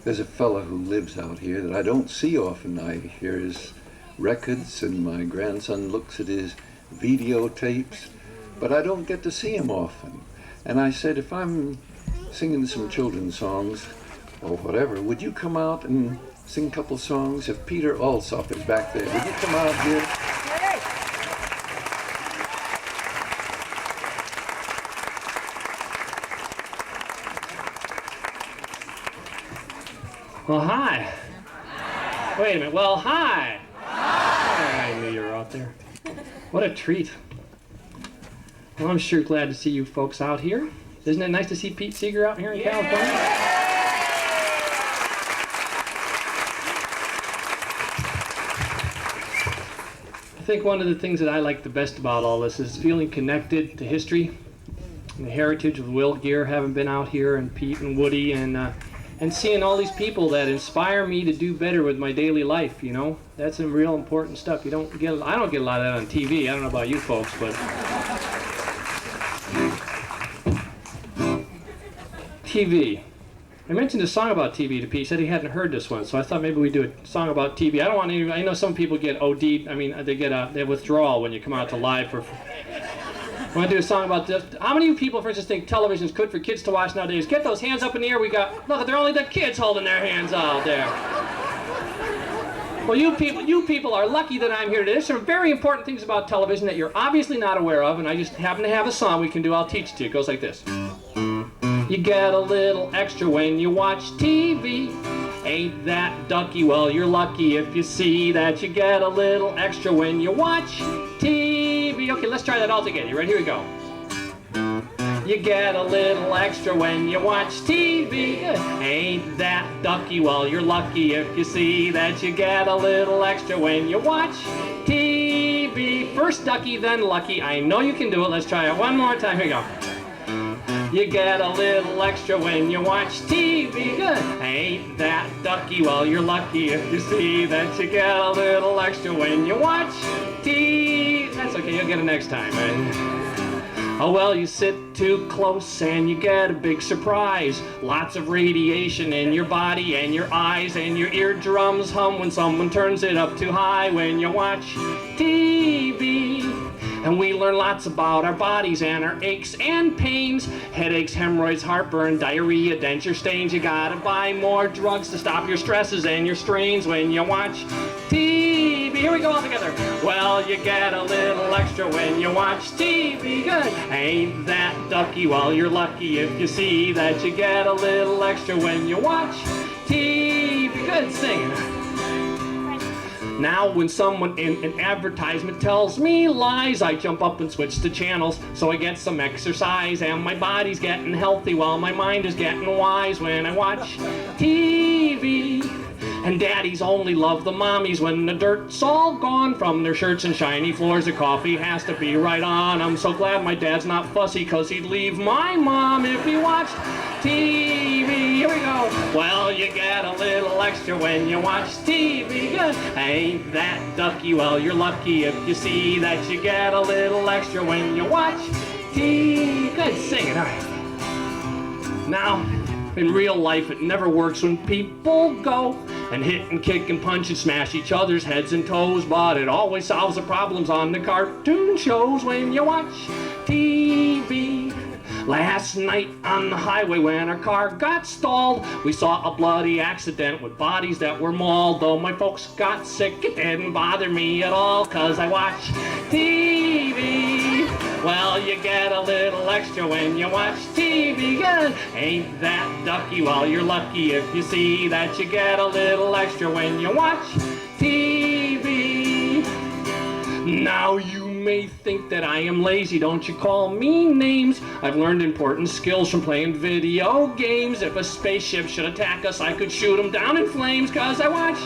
There's a fella who lives out here that I don't see often. I hear his records and my grandson looks at his videotapes, but I don't get to see him often. And I said, if I'm singing some children's songs or whatever, would you come out and sing a couple songs? If Peter Alsop is back there, would you come out here? Well, hi. Wait a minute. Well, hi. Hi. I knew you were out there. What a treat. Well, I'm sure glad to see you folks out here. Isn't it nice to see Pete Seeger out here in California? I think one of the things that I like the best about all this is feeling connected to history and the heritage of Will Geer, having been out here, and Pete and Woody, and seeing all these people that inspire me to do better with my daily life, you know? That's some real important stuff. I don't get a lot of that on TV. I don't know about you folks, but... TV. I mentioned a song about TV to Pete. He said he hadn't heard this one, so I thought maybe we'd do a song about TV. I don't want any... I know some people get OD'd. I mean, they have withdrawal when you come out to live for... I want to do a song about this. How many of you people, for instance, think television is good for kids to watch nowadays? Get those hands up in the air. We got, look, they're only the kids holding their hands out there. Well, you people are lucky that I'm here today. There's some very important things about television that you're obviously not aware of, and I just happen to have a song we can do. I'll teach it to you. It goes like this. You get a little extra when you watch TV. Ain't that ducky? Well, you're lucky if you see that. You get a little extra when you watch TV. Okay, let's try that all together. You ready? Here we go. You get a little extra when you watch TV. Ain't that ducky? Well, you're lucky if you see that. You get a little extra when you watch TV. First ducky, then lucky. I know you can do it. Let's try it one more time. Here we go. You get a little extra when you watch TV. Ain't that ducky? Well, you're lucky if you see that. You get a little extra when you watch TV. That's okay, you'll get it next time, right? Oh, well, you sit too close and you get a big surprise. Lots of radiation in your body and your eyes, and your eardrums hum when someone turns it up too high when you watch TV. And we learn lots about our bodies and our aches and pains. Headaches, hemorrhoids, heartburn, diarrhea, denture stains. You gotta buy more drugs to stop your stresses and your strains when you watch TV. Here we go all together. Well, you get a little extra when you watch TV. Good. Ain't that ducky? Well, you're lucky if you see that. You get a little extra when you watch TV. Good singing. Now when someone in an advertisement tells me lies, I jump up and switch to channels so I get some exercise, and my body's getting healthy while my mind is getting wise when I watch TV. And daddies only love the mommies when the dirt's all gone from their shirts and shiny floors. The coffee has to be right on. I'm so glad my dad's not fussy, 'cause he'd leave my mom if he watched TV. Here we go. Well, you get a little extra when you watch TV. Ain't that ducky? Well, you're lucky if you see that. You get a little extra when you watch TV. Good, sing it. All right. Now, in real life, it never works when people go and hit and kick and punch and smash each other's heads and toes, but it always solves the problems on the cartoon shows when you watch TV. Last night on the highway when our car got stalled, we saw a bloody accident with bodies that were mauled. Though my folks got sick, it didn't bother me at all, 'cause I watch TV. Well, you get a little extra when you watch TV. Good. Ain't that ducky? Well, you're lucky if you see that. You get a little extra when you watch TV. Now you may think that I am lazy, don't you call me names. I've learned important skills from playing video games. If a spaceship should attack us, I could shoot them down in flames, 'cause I watch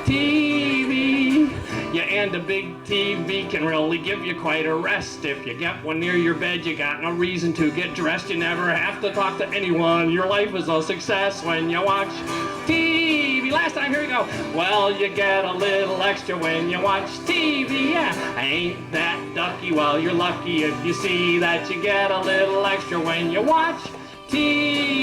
TV. Yeah, and a big TV can really give you quite a rest. If you get one near your bed, you got no reason to get dressed. You never have to talk to anyone. Your life is a success when you watch TV. Last time, here we go. Well, you get a little extra when you watch TV. Yeah, ain't that ducky? Well, you're lucky if you see that. You get a little extra when you watch TV.